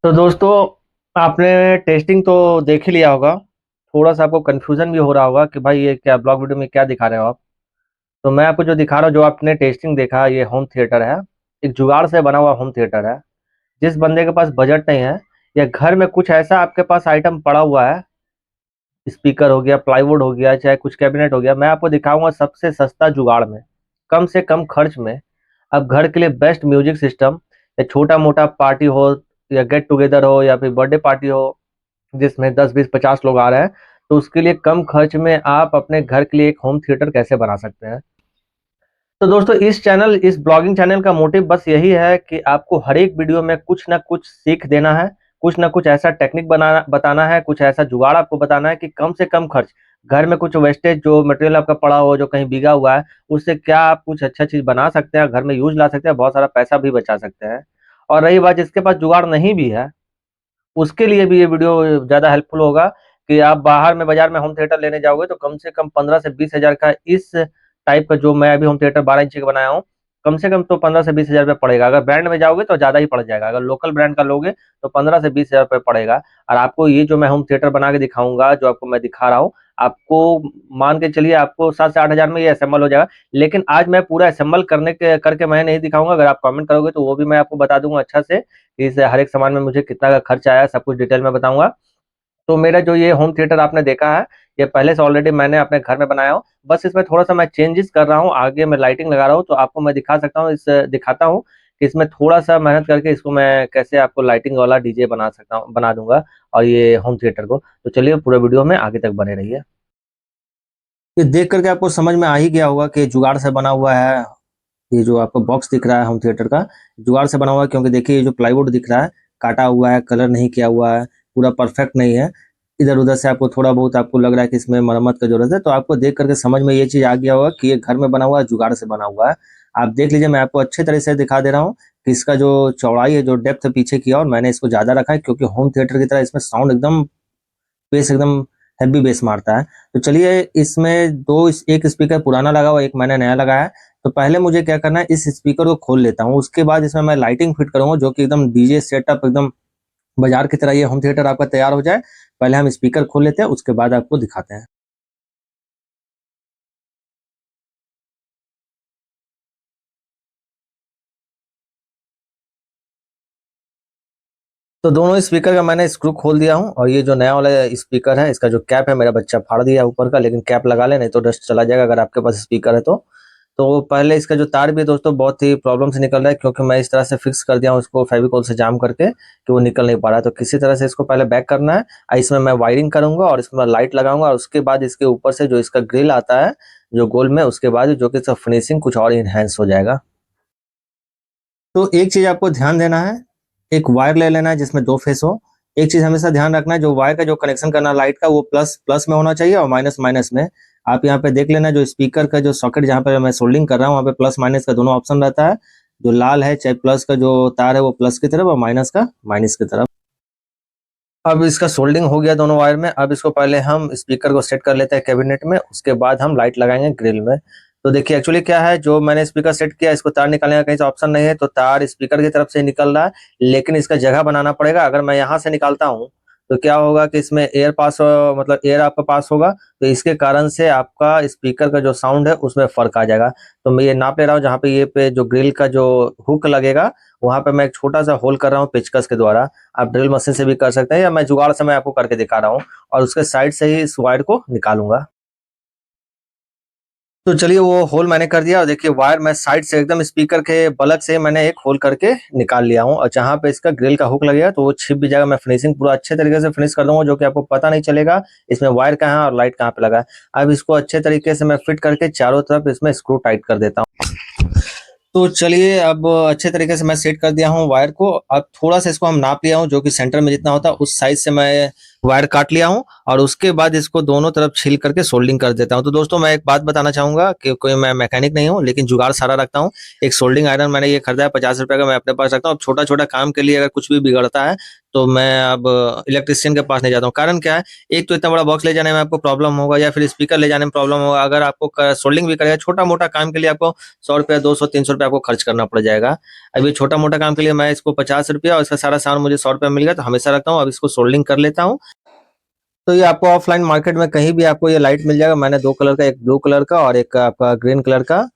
तो दोस्तों, आपने टेस्टिंग तो देख ही लिया होगा। थोड़ा सा आपको कंफ्यूजन भी हो रहा होगा कि भाई ये क्या ब्लॉग वीडियो में क्या दिखा रहे हो आप। तो मैं आपको जो दिखा रहा हूँ, जो आपने टेस्टिंग देखा, ये होम थिएटर है। एक जुगाड़ से बना हुआ होम थिएटर है। जिस बंदे के पास बजट नहीं है, या घर में कुछ ऐसा आपके पास आइटम पड़ा हुआ है, स्पीकर हो गया, प्लाईवुड हो गया, चाहे कुछ कैबिनेट हो गया, मैं आपको दिखाऊंगा सबसे सस्ता जुगाड़ में, कम से कम खर्च में। अब घर के लिए बेस्ट म्यूजिक सिस्टम, या छोटा मोटा पार्टी हो, या गेट टुगेदर हो, या फिर बर्थडे पार्टी हो जिसमें 10 20 50 लोग आ रहे हैं, तो उसके लिए कम खर्च में आप अपने घर के लिए एक होम थिएटर कैसे बना सकते हैं। तो दोस्तों, इस ब्लॉगिंग चैनल का मोटिव बस यही है कि आपको हर एक वीडियो में कुछ ना कुछ सीख देना है, कुछ ना कुछ ऐसा टेक्निक बनाना बताना है, कुछ ऐसा जुगाड़ आपको बताना है कि कम से कम खर्च, घर में कुछ वेस्टेज जो मटेरियल आपका पड़ा हो, जो कहीं बिगा हुआ है, उससे क्या आप कुछ अच्छा चीज बना सकते हैं, घर में यूज ला सकते हैं, बहुत सारा पैसा भी बचा सकते हैं। और रही बात जिसके पास जुगाड़ नहीं भी है, उसके लिए भी ये वीडियो ज़्यादा हेल्पफुल होगा। कि आप बाहर में बाजार में होम थिएटर लेने जाओगे तो कम से कम 15 से 20 हज़ार का इस टाइप का, जो मैं अभी होम थिएटर 12 इंची का बनाया हूँ, कम से कम तो 15 से 20 हज़ार रुपये पड़ेगा। अगर ब्रांड में जाओगे तो ज़्यादा ही पड़ जाएगा, अगर लोकल ब्रांड का लोगे तो 15 से 20 हज़ार रुपये पड़ेगा। और आपको ये जो मैं होम थिएटर बना के दिखाऊंगा, जो आपको मैं दिखा रहा हूँ, आपको मान के चलिए आपको 7 से 8 हज़ार में ये असेंबल हो जाएगा। लेकिन आज मैं पूरा असेंबल करके मैं नहीं दिखाऊंगा। अगर आप कमेंट करोगे तो वो भी मैं आपको बता दूंगा अच्छा से, इस हर एक सामान में मुझे कितना का खर्च आया, सब कुछ डिटेल में बताऊंगा। तो मेरा जो ये होम थिएटर आपने देखा है, ये पहले से ऑलरेडी मैंने अपने घर में बनाया हूँ। बस इसमें थोड़ा सा मैं चेंजेस कर रहा हूँ, आगे मैं लाइटिंग लगा रहा हूँ, तो आपको मैं दिखाता हूँ कि इसमें थोड़ा सा मेहनत करके इसको मैं कैसे आपको लाइटिंग वाला डीजे बना दूंगा, और ये होम थिएटर को। तो चलिए पूरे वीडियो में आगे तक बने रहिए। ये देख करके आपको समझ में आ ही गया होगा कि जुगाड़ से बना हुआ है। ये जो आपको बॉक्स दिख रहा है होम थिएटर का, जुगाड़ से बना हुआ है, क्योंकि देखिए ये जो प्लाईवुड दिख रहा है, काटा हुआ है, कलर नहीं किया हुआ है, पूरा परफेक्ट नहीं है। इधर उधर से आपको थोड़ा बहुत आपको लग रहा है कि इसमें मरम्मत की जरूरत है, तो आपको देख करके समझ में ये चीज आ गया होगा कि ये घर में बना हुआ है, जुगाड़ से बना हुआ है। आप देख लीजिए, मैं आपको अच्छे तरह से दिखा दे रहा हूँ कि इसका जो चौड़ाई है, जो डेप्थ है पीछे की, और मैंने इसको ज्यादा रखा है क्योंकि होम थिएटर की तरह इसमें साउंड एकदम, बेस एकदम हैवी बेस मारता है। तो चलिए, इसमें एक स्पीकर पुराना लगा हुआ, एक मैंने नया लगाया है। तो पहले मुझे क्या करना है, इस स्पीकर को खोल लेता हूँ, उसके बाद इसमें मैं लाइटिंग फिट करूंगा, जो कि एकदम डीजे सेटअप, एकदम बाजार की तरह ये होम थिएटर आपका तैयार हो जाए। पहले हम स्पीकर खोल लेते हैं, उसके बाद आपको दिखाते हैं। तो दोनों स्पीकर का मैंने स्क्रू खोल दिया हूँ, और ये जो नया वाला स्पीकर है, इसका जो कैप है, मेरा बच्चा फाड़ दिया ऊपर का, लेकिन कैप लगा ले, नहीं तो डस्ट चला जाएगा अगर आपके पास स्पीकर है तो। तो पहले इसका जो तार भी है दोस्तों, बहुत ही प्रॉब्लम से निकल रहा है, क्योंकि मैं इस तरह से फिक्स कर दिया हूँ उसको फेविकोल से जाम करके कि वो निकल नहीं पा रहा है। तो किसी तरह से इसको पहले बैक करना है, और इसमें मैं वायरिंग करूंगा, और इसमें लाइट लगाऊंगा, और उसके बाद इसके ऊपर से जो इसका ग्रिल आता है जो गोल में, उसके बाद जो कि इसका फिनिशिंग कुछ और इनहेंस हो जाएगा। तो एक चीज आपको ध्यान देना है, एक वायर ले लेना है जिसमें दो फेस हो। एक चीज हमेशा ध्यान रखना है, जो वायर का जो कनेक्शन करना लाइट का, वो प्लस प्लस में होना चाहिए और माइनस माइनस में। आप यहाँ पे देख लेना, जो स्पीकर का जो सॉकेट जहाँ पे मैं सोल्डिंग कर रहा हूँ, वहाँ पे प्लस माइनस का दोनों ऑप्शन रहता है। जो लाल है, चाहे प्लस का जो तार है, वो प्लस की तरफ, और माइनस का माइनस की तरफ। अब इसका सोल्डिंग हो गया दोनों वायर में। अब इसको पहले हम स्पीकर को सेट कर लेते हैं कैबिनेट में, उसके बाद हम लाइट लगाएंगे ग्रिल में। तो देखिए एक्चुअली क्या है, जो मैंने स्पीकर सेट किया, इसको तार निकालने का कहीं से ऑप्शन नहीं है, तो तार स्पीकर की तरफ से ही निकल रहा है। लेकिन इसका जगह बनाना पड़ेगा। अगर मैं यहाँ से निकालता हूँ तो क्या होगा कि इसमें एयर पास मतलब एयर आपका पास होगा, तो इसके कारण से आपका स्पीकर का जो साउंड है उसमें फर्क आ जाएगा। तो मैं ये नाप ले रहा हूँ, जहाँ पे ये पे जो ग्रिल का जो हुक लगेगा, वहां पे मैं एक छोटा सा होल कर रहा हूँ पेचकस के द्वारा। आप ड्रिल मशीन से भी कर सकते हैं, या मैं जुगाड़ से मैं आपको करके दिखा रहा हूँ, और उसके साइड से ही इस वायर को निकालूंगा। तो चलिए, वो होल मैंने कर दिया, और देखिए वायर मैं साइड से एकदम स्पीकर के बलक से मैंने एक होल करके निकाल लिया हूँ, और जहाँ पे इसका ग्रिल का हुक लगेगा तो वो छिप भी जाएगा। मैं फिनिशिंग पूरा अच्छे तरीके से फिनिश कर दूंगा, जो कि आपको पता नहीं चलेगा इसमें वायर कहाँ है और लाइट कहाँ पे लगा है। अब इसको अच्छे तरीके से मैं फिट करके चारों तरफ इसमें स्क्रू टाइट कर देता हूँ। तो चलिए, अब अच्छे तरीके से मैं सेट कर दिया हूँ वायर को। अब थोड़ा सा इसको हम नाप लिया हूँ, जो कि सेंटर में जितना होता है उस साइज से मैं वायर काट लिया हूँ और उसके बाद इसको दोनों तरफ छील करके सोल्डिंग कर देता हूँ। तो दोस्तों मैं एक बात बताना चाहूंगा कि कोई मैं मैकेनिक नहीं हूँ, लेकिन जुगाड़ सारा रखता हूँ। एक सोल्डिंग आयरन मैंने ये खरीदा है 50 रुपए का, मैं अपने पास रखता हूँ। अब छोटा छोटा काम के लिए अगर कुछ भी बिगड़ता है तो मैं अब इलेक्ट्रिशियन के पास नहीं जाता हूँ। कारण क्या है, एक तो इतना बड़ा बॉक्स ले जाने में आपको प्रॉब्लम होगा, या फिर स्पीकर ले जाने में प्रॉब्लम होगा। अगर आपको सोल्डिंग भी करेगा छोटा मोटा काम के लिए, आपको 100 रुपया 200 300 रुपया आपको खर्च करना पड़ जाएगा। अब ये छोटा मोटा काम के लिए मैं इसको 50 रुपया और इसका सारा सामान मुझे 100 रुपया मिल गया, तो हमेशा रखता हूँ। अब इसको सोल्डिंग कर लेता हूँ। तो ये आपको ऑफलाइन मार्केट में कहीं भी आपको ये लाइट मिल जाएगा। मैंने दो कलर का, एक ब्लू कलर का और एक आपका ग्रीन कलर का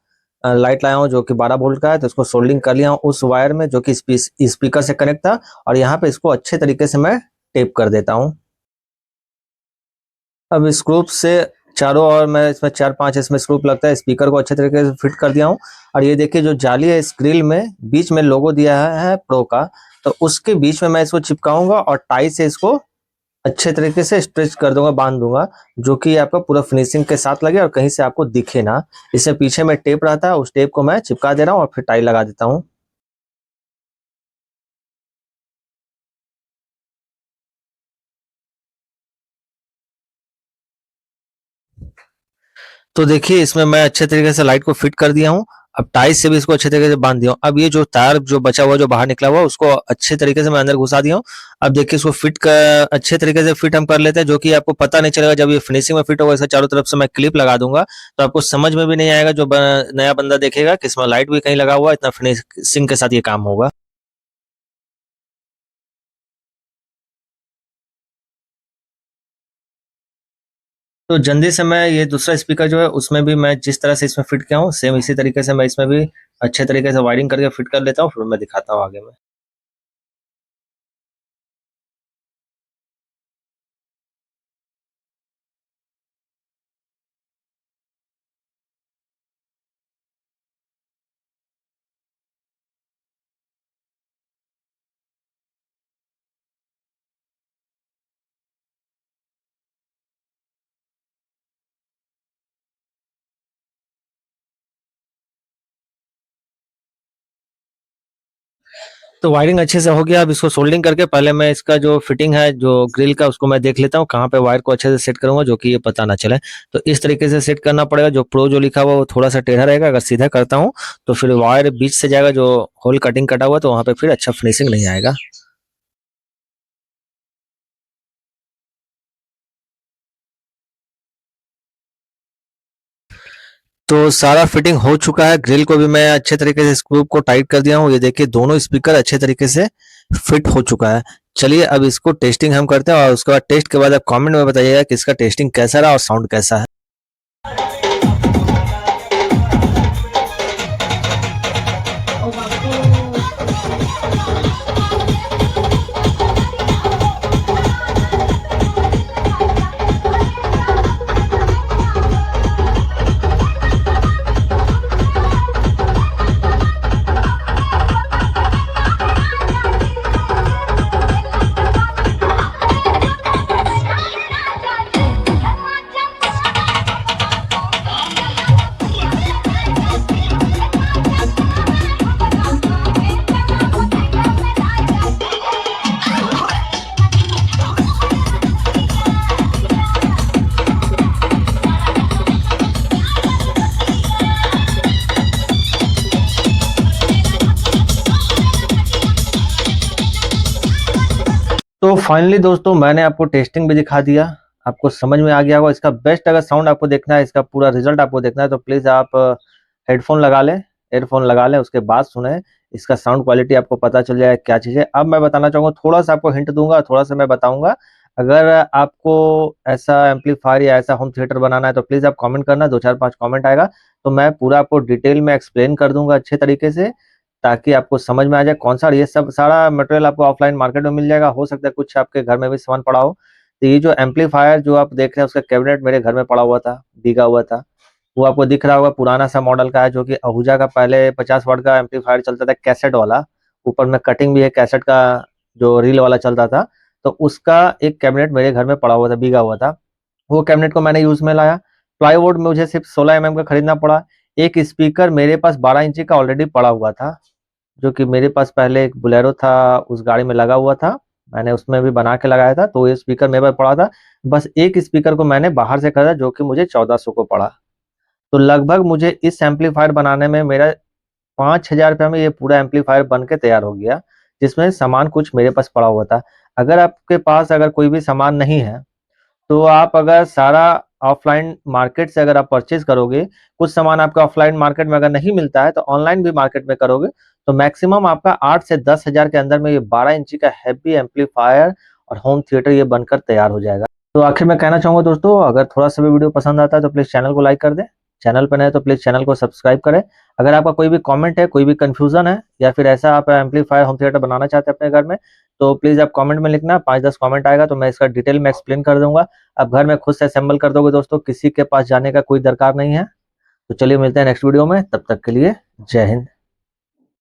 लाइट लाया हूँ जो कि 12 वोल्ट का है। तो इसको सोल्डिंग कर लिया हूँ उस वायर में जो कि स्पीकर से कनेक्ट था, और यहाँ पे इसको अच्छे तरीके से मैं टेप कर देता हूँ। अब स्क्रूप से चारों ओर मैं इसमें 4-5 इसमें स्क्रूप लगता है, स्पीकर को अच्छे तरीके से फिट कर दिया हूँ। और ये देखिए जो जाली है इस ग्रिल में बीच में लोगो दिया है प्रो का, तो उसके बीच में मैं इसको चिपकाऊंगा और टाई से इसको अच्छे तरीके से स्ट्रेच कर दूंगा, बांध दूंगा, जो कि आपका पूरा फिनिशिंग के साथ लगे और कहीं से आपको दिखे ना। इससे पीछे में टेप रहता है, उस टेप को मैं चिपका दे रहा हूँ और फिर टाई लगा देता हूँ। तो देखिए इसमें मैं अच्छे तरीके से लाइट को फिट कर दिया हूँ। अब टाई से भी इसको अच्छे तरीके से बांध दिया हूँ। अब ये जो तार जो बचा हुआ जो बाहर निकला हुआ उसको अच्छे तरीके से मैं अंदर घुसा दिया हूँ। अब देखिए इसको फिट कर अच्छे तरीके से फिट हम कर लेते हैं, जो कि आपको पता नहीं चलेगा जब ये फिनिशिंग में फिट होगा। इसे चारों तरफ से मैं क्लिप लगा दूंगा तो आपको समझ में भी नहीं आएगा। जो नया बंदा देखेगा कि इसमें लाइट भी कहीं लगा हुआ है, इतना फिनिशिंग के साथ ये काम होगा। तो जल्दी से मैं ये दूसरा स्पीकर जो है उसमें भी मैं जिस तरह से इसमें फिट किया हूँ सेम इसी तरीके से मैं इसमें भी अच्छे तरीके से वायरिंग करके फिट कर लेता हूँ, फिर मैं दिखाता हूँ आगे में। तो वायरिंग अच्छे से हो गया। अब इसको सोल्डिंग करके पहले मैं इसका जो फिटिंग है जो ग्रिल का उसको मैं देख लेता हूँ कहाँ पे वायर को अच्छे से सेट करूंगा, जो कि ये पता ना चले। तो इस तरीके से सेट करना पड़ेगा। जो प्रो जो लिखा हुआ वो थोड़ा सा टेढ़ा रहेगा, अगर सीधा करता हूँ तो फिर वायर बीच से जाएगा, जो होल कटिंग कटा हुआ तो वहां पे फिर अच्छा फिनिशिंग नहीं आएगा। तो सारा फिटिंग हो चुका है। ग्रिल को भी मैं अच्छे तरीके से स्क्रू को टाइट कर दिया हूँ। ये देखिए दोनों स्पीकर अच्छे तरीके से फिट हो चुका है। चलिए अब इसको टेस्टिंग हम करते हैं, और उसके बाद टेस्ट के बाद आप कमेंट में बताइएगा कि इसका टेस्टिंग कैसा रहा और साउंड कैसा है। तो फाइनली दोस्तों मैंने आपको टेस्टिंग भी दिखा दिया, आपको समझ में आ गया होगा। इसका बेस्ट अगर साउंड आपको देखना है, इसका पूरा रिजल्ट आपको देखना है, तो प्लीज़ आप हेडफोन लगा लें, एयरफोन लगा लें, उसके बाद सुने। इसका साउंड क्वालिटी आपको पता चल जाएगा क्या चीज़ है। अब मैं बताना चाहूँगा, थोड़ा सा आपको हिंट दूंगा, थोड़ा सा मैं बताऊंगा। अगर आपको ऐसा एम्पलीफायर या ऐसा होम थिएटर बनाना है तो प्लीज़ आप कमेंट करना, 2-4-5 कमेंट आएगा तो मैं पूरा आपको डिटेल में एक्सप्लेन कर दूंगा अच्छे तरीके से, ताकि आपको समझ में आ जाए कौन सा। और ये सब सारा मटेरियल आपको ऑफलाइन मार्केट में मिल जाएगा। हो सकता है कुछ आपके घर में भी सामान पड़ा हो। तो ये जो एम्पलीफायर जो आप देख रहे हैं उसका कैबिनेट मेरे घर में पड़ा हुआ था, भीगा हुआ था। वो आपको दिख रहा होगा, पुराना सा मॉडल का है, जो कि आहूजा का पहले 50 वाट का एम्पलीफायर चलता था, कैसेट वाला। ऊपर में कटिंग भी है कैसेट का, जो रील वाला चलता था। तो उसका एक कैबिनेट मेरे घर में पड़ा हुआ था, भीगा हुआ था। वो कैबिनेट को मैंने यूज में लाया। प्लाईवुड मुझे सिर्फ 16 mm का खरीदना पड़ा। एक स्पीकर मेरे पास 12 इंची का ऑलरेडी पड़ा हुआ था, जो कि मेरे पास पहले एक बोलेरो था, उस गाड़ी में लगा हुआ था। मैंने उसमें भी बना के लगाया था, तो ये स्पीकर मेरे पास पड़ा था। बस एक स्पीकर को मैंने बाहर से खरीदा जो कि मुझे 1400 को पड़ा। तो लगभग मुझे इस एम्पलीफायर बनाने में मेरा 5000 रुपया में ये पूरा एम्पलीफायर बन के तैयार हो गया, जिसमें सामान कुछ मेरे पास पड़ा हुआ था। अगर आपके पास अगर कोई भी सामान नहीं है, तो आप अगर सारा ऑफलाइन मार्केट से अगर आप परचेज करोगे, कुछ सामान आपका ऑफलाइन मार्केट में अगर नहीं मिलता है तो ऑनलाइन भी मार्केट में करोगे, तो मैक्सिमम आपका 8 से 10 हजार के अंदर में ये 12 इंची का हैवी एम्पलीफायर और होम थिएटर ये बनकर तैयार हो जाएगा। तो आखिर में कहना चाहूंगा दोस्तों, अगर थोड़ा सा भी वीडियो पसंद आता है तो प्लीज चैनल को लाइक कर दें, चैनल पर नए तो प्लीज चैनल को सब्सक्राइब करें। अगर आपका कोई भी कमेंट है, कोई भी कंफ्यूजन है, या फिर ऐसा आप एम्पलीफायर होम थिएटर बनाना चाहते हैं अपने घर में, तो प्लीज आप कमेंट में लिखना। 5-10 कमेंट आएगा तो मैं इसका डिटेल में एक्सप्लेन कर दूंगा। आप घर में खुद से असेंबल कर दोगे दोस्तों, किसी के पास जाने का कोई दरकार नहीं है। तो चलिए मिलते हैं नेक्स्ट वीडियो में, तब तक के लिए जय हिंद।